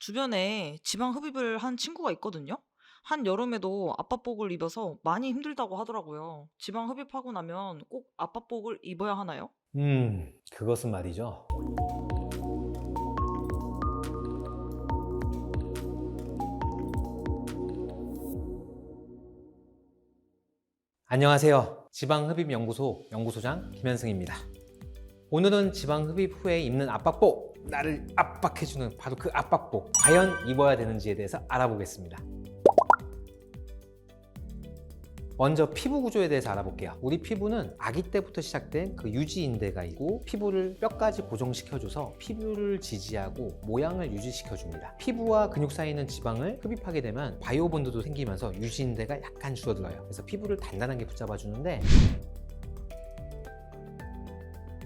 주변에 지방 흡입을 한 친구가 있거든요. 한여름에도 압박복을 입어서 많이 힘들다고 하더라고요. 지방 흡입하고 나면 꼭 압박복을 입어야 하나요? 그것은 말이죠. 안녕하세요. 지방흡입연구소 연구소장 김현승입니다. 오늘은 지방흡입 후에 입는 압박복, 나를 압박해주는 바로 그 압박복, 과연 입어야 되는지에 대해서 알아보겠습니다. 먼저 피부 구조에 대해서 알아볼게요. 우리 피부는 아기 때부터 시작된 그 유지인대가 있고, 피부를 뼈까지 고정시켜줘서 피부를 지지하고 모양을 유지시켜줍니다. 피부와 근육 사이에 있는 지방을 흡입하게 되면 바이오본드도 생기면서 유지인대가 약간 줄어들어요. 그래서 피부를 단단하게 붙잡아주는데,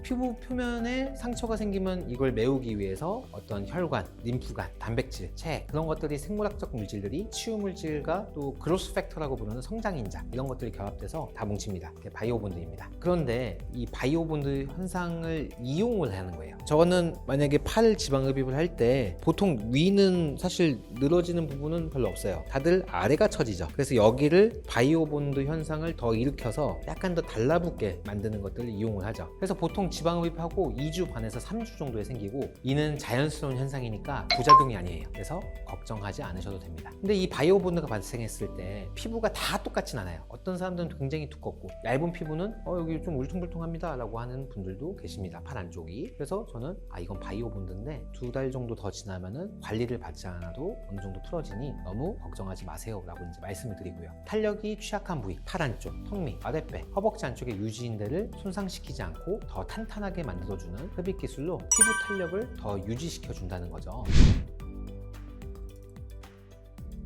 피부 표면에 상처가 생기면 이걸 메우기 위해서 어떤 혈관, 림프관, 단백질, 체, 그런 것들이 생물학적 물질들이 치유 물질과 또 그로스 팩터라고 부르는 성장인자, 이런 것들이 결합돼서 다 뭉칩니다. 그게 바이오본드입니다. 그런데 이 바이오본드 현상을 이용을 하는 거예요. 저는 만약에 팔 지방 흡입을 할 때 보통 위는 사실 늘어지는 부분은 별로 없어요. 다들 아래가 처지죠. 그래서 여기를 바이오본드 현상을 더 일으켜서 약간 더 달라붙게 만드는 것들을 이용을 하죠. 그래서 보통 지방 흡입하고 2주 반에서 3주 정도에 생기고, 이는 자연스러운 현상이니까 부작용이 아니에요. 그래서 걱정하지 않으셔도 됩니다. 근데 이 바이오본드가 발생했을 때 피부가 다 똑같진 않아요. 어떤 사람들은 굉장히 두껍고, 얇은 피부는 여기 좀 울퉁불퉁합니다 라고 하는 분들도 계십니다. 팔 안쪽이. 그래서 저는 이건 바이오본드인데 2달 정도 더 지나면은 관리를 받지 않아도 어느 정도 풀어지니 너무 걱정하지 마세요 라고 이제 말씀을 드리고요. 탄력이 취약한 부위, 팔 안쪽, 턱밑, 아랫배, 허벅지 안쪽의 유지인대를 손상시키지 않고 더 탄탄하게 만들어주는 흡입 기술로 피부 탄력을 더 유지시켜 준다는 거죠.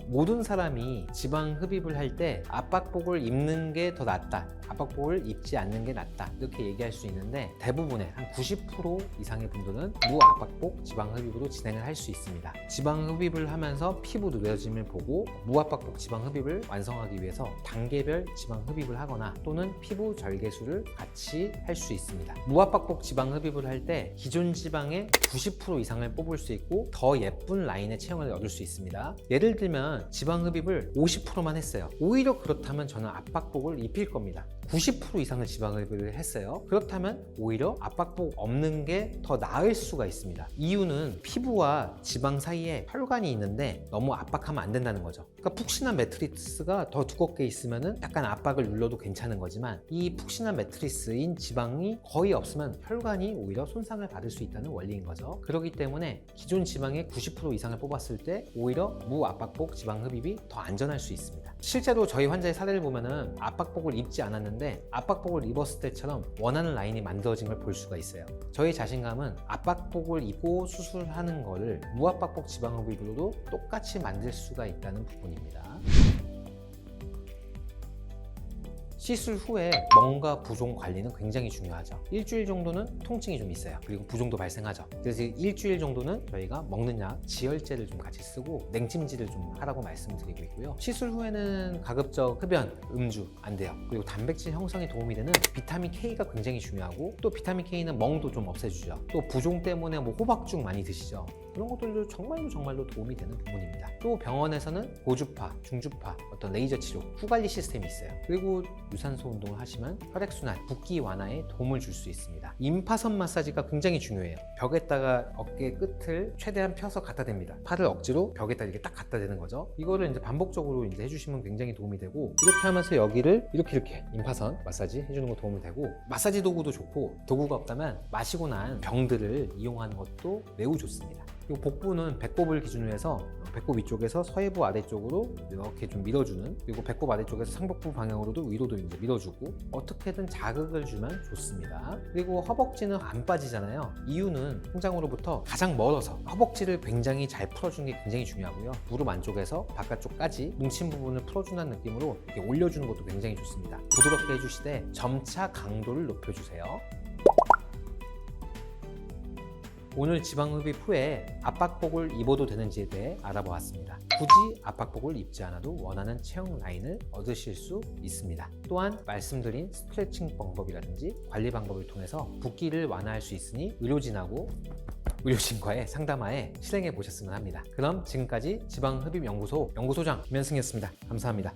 모든 사람이 지방 흡입을 할 때 압박복을 입는 게 더 낫다, 압박복을 입지 않는 게 낫다, 이렇게 얘기할 수 있는데, 대부분의 한 90% 이상의 분들은 무압박복 지방 흡입으로 진행을 할 수 있습니다. 지방 흡입을 하면서 피부 느려짐을 보고 무압박복 지방 흡입을 완성하기 위해서 단계별 지방 흡입을 하거나 또는 피부 절개술을 같이 할 수 있습니다. 무압박복 지방 흡입을 할 때 기존 지방의 90% 이상을 뽑을 수 있고, 더 예쁜 라인의 체형을 얻을 수 있습니다. 예를 들면 지방 흡입을 50%만 했어요. 오히려 그렇다면 저는 압박복을 입힐 겁니다. 90% 이상의 지방 흡입을 했어요. 그렇다면 오히려 압박복 없는 게 더 나을 수가 있습니다. 이유는 피부와 지방 사이에 혈관이 있는데 너무 압박하면 안 된다는 거죠. 그러니까 푹신한 매트리스가 더 두껍게 있으면 약간 압박을 눌러도 괜찮은 거지만, 이 푹신한 매트리스인 지방이 거의 없으면 혈관이 오히려 손상을 받을 수 있다는 원리인 거죠. 그렇기 때문에 기존 지방의 90% 이상을 뽑았을 때 오히려 무압박복 지방 흡입이 더 안전할 수 있습니다. 실제로 저희 환자의 사례를 보면은 압박복을 입지 않았는데 압박복을 입었을 때처럼 원하는 라인이 만들어진 걸 볼 수가 있어요. 저희 자신감은 압박복을 입고 수술하는 거를 무압박복 지방 흡입으로도 똑같이 만들 수가 있다는 부분입니다. 시술 후에 멍과 부종 관리는 굉장히 중요하죠. 일주일 정도는 통증이 좀 있어요. 그리고 부종도 발생하죠. 그래서 일주일 정도는 저희가 먹는 약, 지혈제를 좀 같이 쓰고 냉찜질을 좀 하라고 말씀드리고 있고요. 시술 후에는 가급적 흡연, 음주 안 돼요. 그리고 단백질 형성에 도움이 되는 비타민 K가 굉장히 중요하고, 또 비타민 K는 멍도 좀 없애주죠. 또 부종 때문에 호박죽 많이 드시죠. 그런 것들도 정말로 도움이 되는 부분입니다. 또 병원에서는 고주파, 중주파, 어떤 레이저 치료, 후관리 시스템이 있어요. 그리고 유산소 운동을 하시면 혈액순환, 붓기 완화에 도움을 줄 수 있습니다. 임파선 마사지가 굉장히 중요해요. 벽에다가 어깨 끝을 최대한 펴서 갖다 댑니다. 팔을 억지로 벽에다 이렇게 딱 갖다 대는 거죠. 이거를 이제 반복적으로 이제 해주시면 굉장히 도움이 되고, 이렇게 하면서 여기를 이렇게 임파선 마사지 해주는 거 도움이 되고, 마사지 도구도 좋고, 도구가 없다면 마시고 난 병들을 이용하는 것도 매우 좋습니다. 그리고 복부는 배꼽을 기준으로 해서 배꼽 위쪽에서 서해부 아래쪽으로 이렇게 좀 밀어주는, 그리고 배꼽 아래쪽에서 상복부 방향으로도 위로도 이제 밀어주고, 어떻게든 자극을 주면 좋습니다. 그리고 허벅지는 안 빠지잖아요. 이유는 통장으로부터 가장 멀어서 허벅지를 굉장히 잘 풀어주는 게 굉장히 중요하고요. 무릎 안쪽에서 바깥쪽까지 뭉친 부분을 풀어준다는 느낌으로 이렇게 올려주는 것도 굉장히 좋습니다. 부드럽게 해주시되 점차 강도를 높여주세요. 오늘 지방 흡입 후에 압박복을 입어도 되는지에 대해 알아보았습니다. 굳이 압박복을 입지 않아도 원하는 체형 라인을 얻으실 수 있습니다. 또한 말씀드린 스트레칭 방법이라든지 관리 방법을 통해서 붓기를 완화할 수 있으니 의료진하고 의료진과의 상담하에 실행해 보셨으면 합니다. 그럼 지금까지 지방흡입연구소 연구소장 김현승이었습니다. 감사합니다.